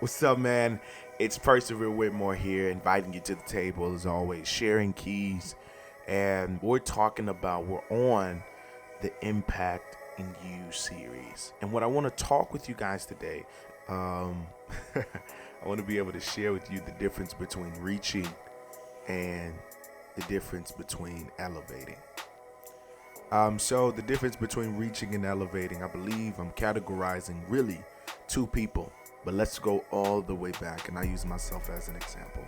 What's up, man? It's Persever Whitmore here, inviting you to the table as always, sharing keys. And we're on the Impact in You series. And what I want to talk with you guys today, um, I want to be able to share with you the difference between reaching and the difference between elevating. So the difference between reaching and elevating, I believe I'm categorizing really two people. But let's go all the way back, and I use myself as an example.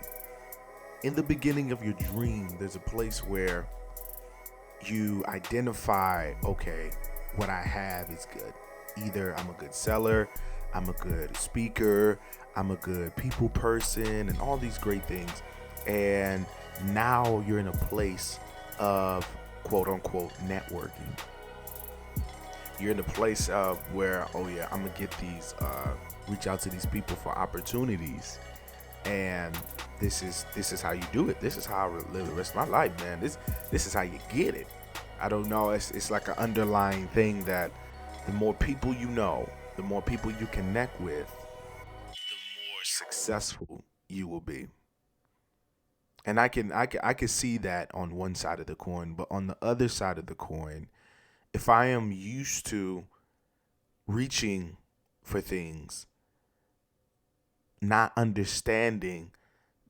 In the beginning of your dream, there's a place where you identify, okay, what I have is good. Either I'm a good seller, I'm a good speaker, I'm a good people person, and all these great things. And now you're in a place of quote unquote networking. You're in a place of where, oh yeah, I'm gonna get reach out to these people for opportunities, and this is how you do it. This is how I live the rest of my life, man. This is how you get it. I don't know. It's like an underlying thing that the more people you know, the more people you connect with, the more successful you will be. And I can see that on one side of the coin, but on the other side of the coin, if I am used to reaching for things, not understanding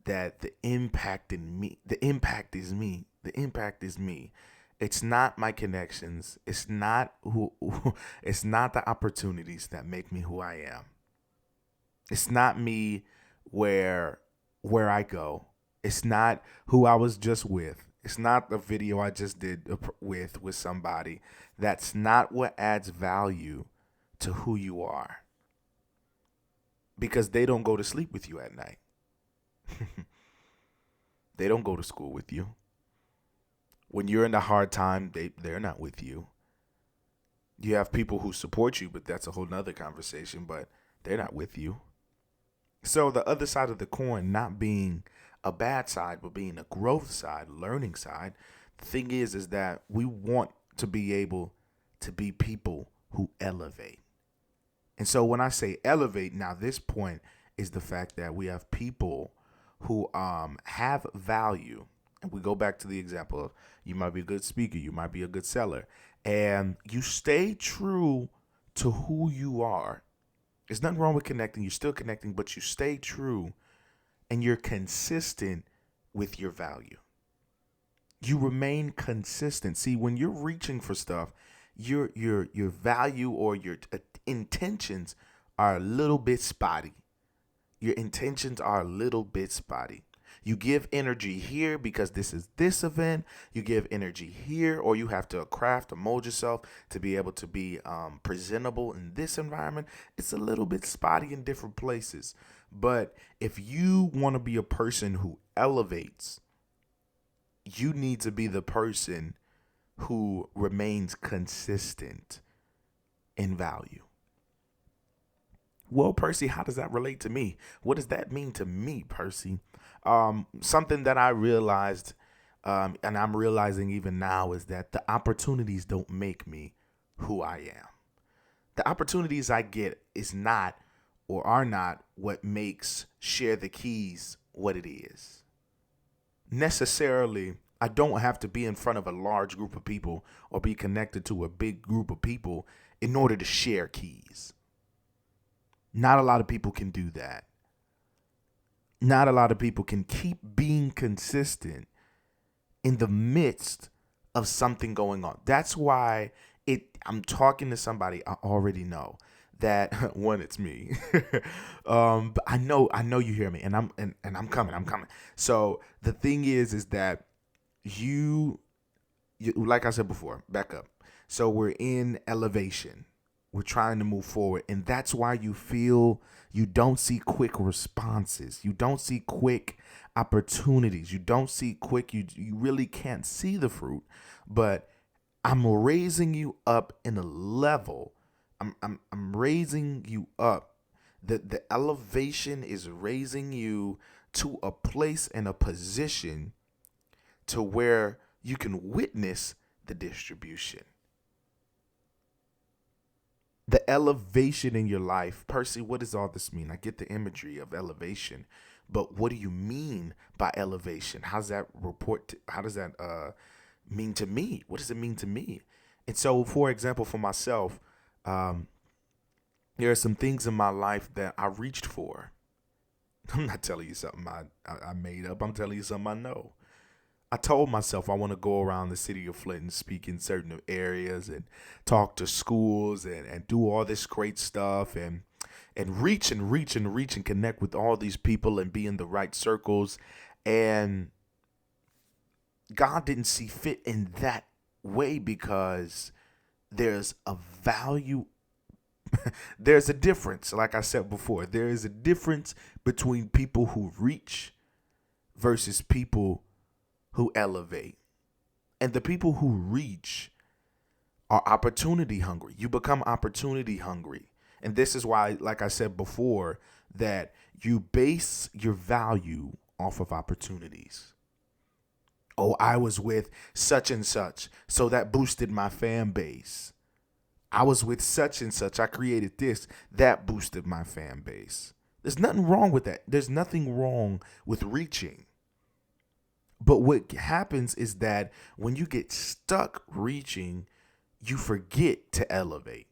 that the impact is me. The impact is me. It's not my connections. It's not who it's not the opportunities that make me who I am. It's not me where where I go. It's not who I was just with. It's not the video I just did with somebody. That's not what adds value to who you are, because they don't go to sleep with you at night. They don't go to school with you. When you're in a hard time, they're not with you. You have people who support you, but that's a whole nother conversation, but they're not with you. So the other side of the coin not being a bad side, but being a growth side, learning side, the thing is that we want to be able to be people who elevate. And so when I say elevate, now this point is the fact that we have people who have value. And we go back to the example of, you might be a good speaker, you might be a good seller, and you stay true to who you are. There's nothing wrong with connecting. You're still connecting, but you stay true and you're consistent with your value. You remain consistent. See, when you're reaching for stuff, your value or your intentions are a little bit spotty. Your intentions are a little bit spotty. You give energy here because this is this event. You give energy here, or you have to craft or mold yourself to be able to be presentable in this environment. It's a little bit spotty in different places. But if you want to be a person who elevates, you need to be the person who remains consistent in value. Well, Percy, how does that relate to me? What does that mean to me, Percy? Something that I realized, and I'm realizing even now, is that the opportunities don't make me who I am. The opportunities I get is not or are not what makes Share the Keys what it is. Necessarily, I don't have to be in front of a large group of people or be connected to a big group of people in order to share keys. Not a lot of people can do that. Not a lot of people can keep being consistent in the midst of something going on. That's why I'm talking to somebody I already know that one, it's me. But I know you hear me, and I'm coming. So the thing is that you, like I said before, back up. So we're in elevation. We're trying to move forward. And that's why you feel you don't see quick responses. You don't see quick opportunities. You don't see quick, you really can't see the fruit. But I'm raising you up in a level. I'm raising you up. The elevation is raising you to a place and a position to where you can witness the distribution. The elevation in your life. Percy, what does all this mean? I get the imagery of elevation, but what do you mean by elevation? How does that mean to me? What does it mean to me? And so, for example, for myself, um, there are some things in my life that I reached for. I'm not telling you something I made up. I'm telling you something I know. I told myself I want to go around the city of Flint and speak in certain areas and talk to schools and do all this great stuff and reach and reach and reach and connect with all these people and be in the right circles. And God didn't see fit in that way because there's a value. There's a difference. Like I said before, there is a difference between people who reach versus people who elevate. And the people who reach are opportunity hungry. You become opportunity hungry. And this is why, like I said before, that you base your value off of opportunities. Oh, I was with such and such, so that boosted my fan base. I was with such and such, I created this, that boosted my fan base. There's nothing wrong with that. There's nothing wrong with reaching. But what happens is that when you get stuck reaching, you forget to elevate.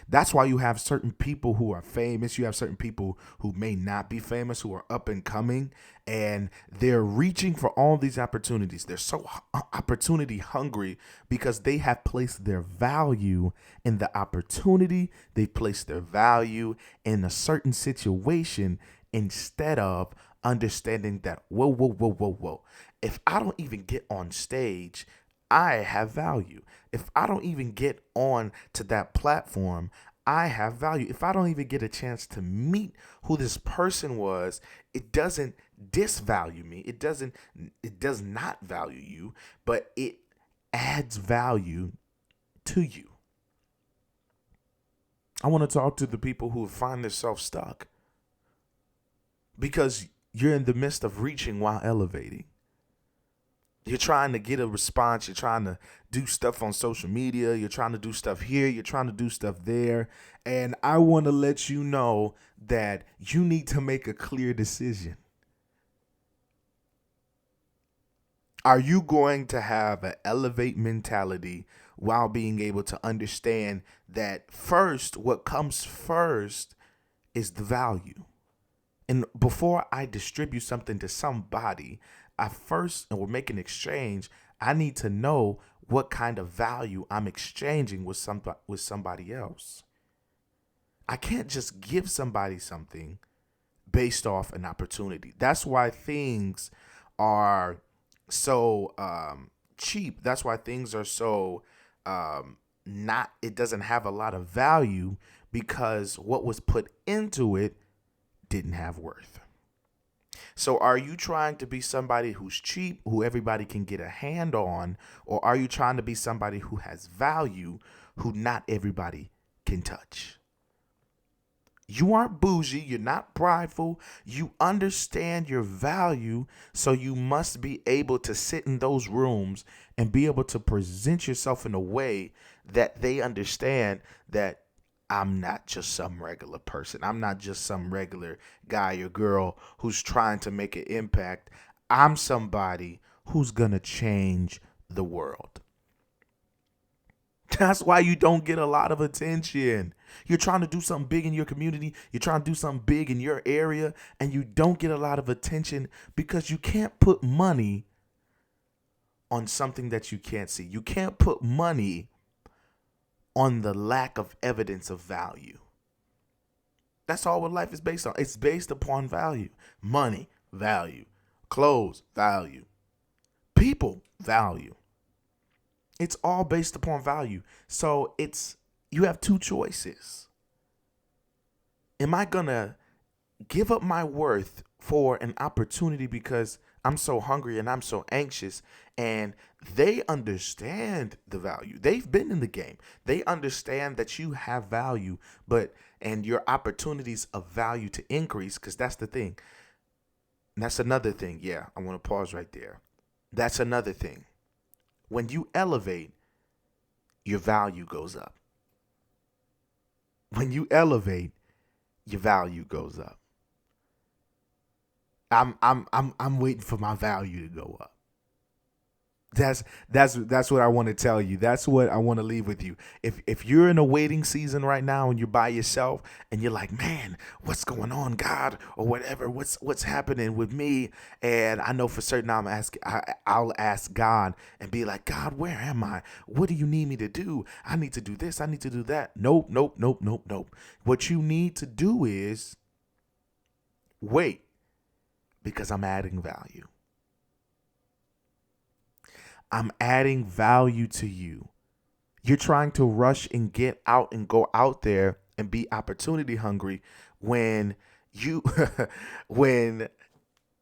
That's why you have certain people who are famous. You have certain people who may not be famous, who are up and coming, and they're reaching for all these opportunities. They're so opportunity hungry because they have placed their value in the opportunity. They placed their value in a certain situation instead of understanding that, whoa. If I don't even get on stage, I have value. If I don't even get on to that platform, I have value. If I don't even get a chance to meet who this person was, it doesn't disvalue me. It does not value you, but it adds value to you. I want to talk to the people who find themselves stuck because you're in the midst of reaching while elevating. You're trying to get a response. You're trying to do stuff on social media. You're trying to do stuff here. You're trying to do stuff there. And I want to let you know that you need to make a clear decision. Are you going to have an elevate mentality while being able to understand that first, what comes first is the value? And before I distribute something to somebody, and we're making an exchange, I need to know what kind of value I'm exchanging with somebody else. I can't just give somebody something based off an opportunity. That's why things are so cheap. That's why things are so it doesn't have a lot of value because what was put into it didn't have worth. So are you trying to be somebody who's cheap, who everybody can get a hand on, or are you trying to be somebody who has value, who not everybody can touch? You aren't bougie. You're not prideful. You understand your value. So you must be able to sit in those rooms and be able to present yourself in a way that they understand that I'm not just some regular person. I'm not just some regular guy or girl who's trying to make an impact. I'm somebody who's going to change the world. That's why you don't get a lot of attention. You're trying to do something big in your community. You're trying to do something big in your area, and you don't get a lot of attention because you can't put money on something that you can't see. You can't put money on the lack of evidence of value. That's all what life is based on. It's based upon value. Money, value. Clothes, value. People, value. It's all based upon value. So you have two choices. Am I going to give up my worth for an opportunity because I'm so hungry and I'm so anxious, and they understand the value? They've been in the game. They understand that you have value, and your opportunities of value to increase, because that's the thing. And that's another thing. Yeah, I want to pause right there. That's another thing. When you elevate, your value goes up. When you elevate, your value goes up. I'm waiting for my value to go up. That's what I want to tell you. That's what I want to leave with you. If you're in a waiting season right now and you're by yourself and you're like, man, what's going on, God, or whatever, what's happening with me? And I know for certain I'll ask God and be like, God, where am I? What do you need me to do? I need to do this. I need to do that. Nope, nope, nope, nope, nope. What you need to do is wait, because I'm adding value. I'm adding value to you. You're trying to rush and get out and go out there and be opportunity hungry when you when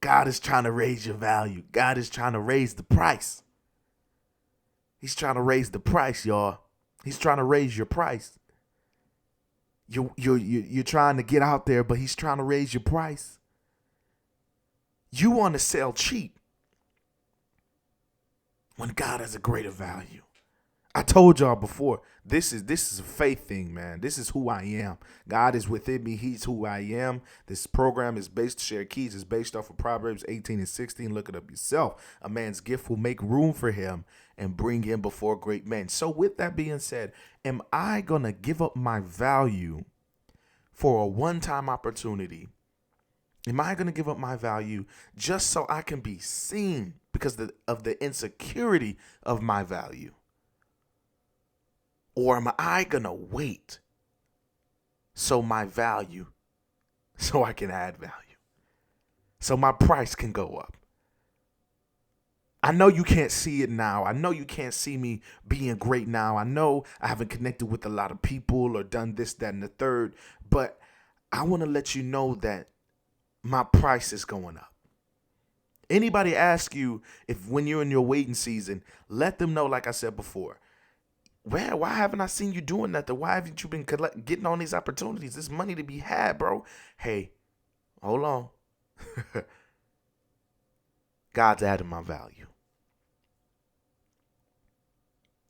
God is trying to raise your value. God is trying to raise the price. He's trying to raise the price, y'all. He's trying to raise your price. You're trying to get out there, but he's trying to raise your price. You want to sell cheap when God has a greater value. I told y'all before, this is a faith thing, man. This is who I am. God is within me. He's who I am. This program is based, Share Keys is based off of Proverbs 18:16. Look it up yourself. A man's gift will make room for him and bring him before great men. So with that being said, am I going to give up my value for a one-time opportunity? Am I going to give up my value just so I can be seen because of the insecurity of my value? Or am I going to wait so I can add value, so my price can go up? I know you can't see it now. I know you can't see me being great now. I know I haven't connected with a lot of people or done this, that, and the third, but I want to let you know that my price is going up. Anybody ask you if when you're in your waiting season, let them know, like I said before, man, why haven't I seen you doing nothing? Why haven't you been getting on these opportunities? There's money to be had, bro. Hey, hold on. God's adding my value.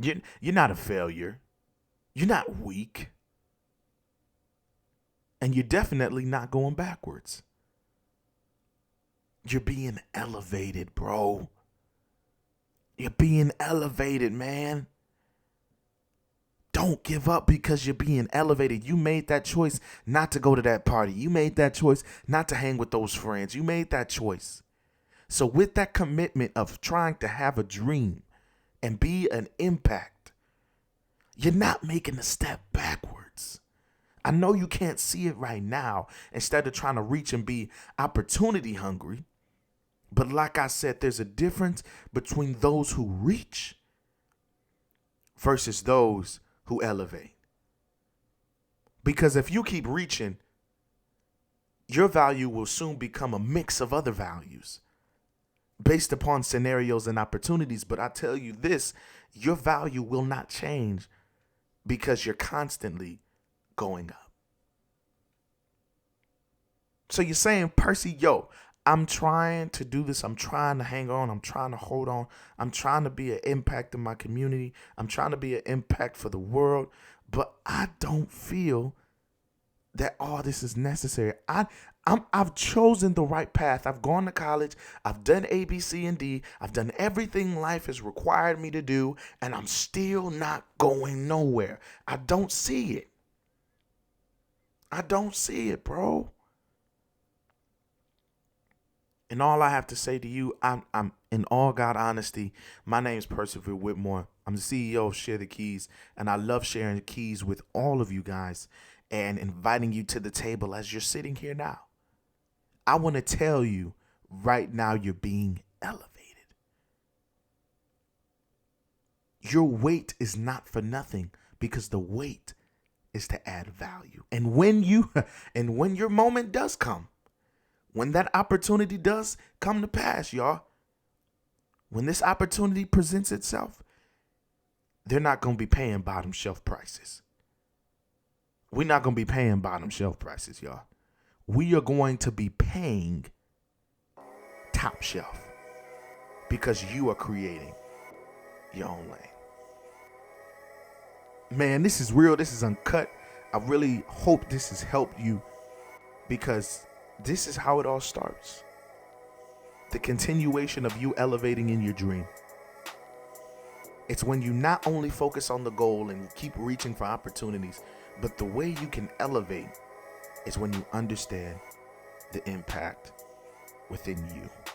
You're not a failure. You're not weak. And you're definitely not going backwards. You're being elevated, bro. You're being elevated, man. Don't give up because you're being elevated. You made that choice not to go to that party. You made that choice not to hang with those friends. You made that choice. So with that commitment of trying to have a dream and be an impact, you're not making a step backwards. I know you can't see it right now instead of trying to reach and be opportunity hungry. But like I said, there's a difference between those who reach versus those who elevate. Because if you keep reaching, your value will soon become a mix of other values based upon scenarios and opportunities. But I tell you this, your value will not change because you're constantly going up. So you're saying, Percy, yo, I'm trying to do this. I'm trying to hang on. I'm trying to hold on. I'm trying to be an impact in my community. I'm trying to be an impact for the world. But I don't feel that all this is necessary. I've chosen the right path. I've gone to college. I've done A, B, C, and D. I've done everything life has required me to do, and I'm still not going nowhere. I don't see it. I don't see it, bro. And all I have to say to you, I'm in all God honesty, my name is Percival Whitmore. I'm the CEO of Share the Keys, and I love sharing the keys with all of you guys and inviting you to the table as you're sitting here now. I want to tell you right now, you're being elevated. Your wait is not for nothing because the wait is to add value. And when your moment does come, when that opportunity does come to pass, y'all, when this opportunity presents itself, they're not going to be paying bottom shelf prices. We're not going to be paying bottom shelf prices, y'all. We are going to be paying top shelf because you are creating your own lane. Man, this is real. This is uncut. I really hope this has helped you, because this is how it all starts. The continuation of you elevating in your dream. It's when you not only focus on the goal and keep reaching for opportunities, but the way you can elevate is when you understand the impact within you.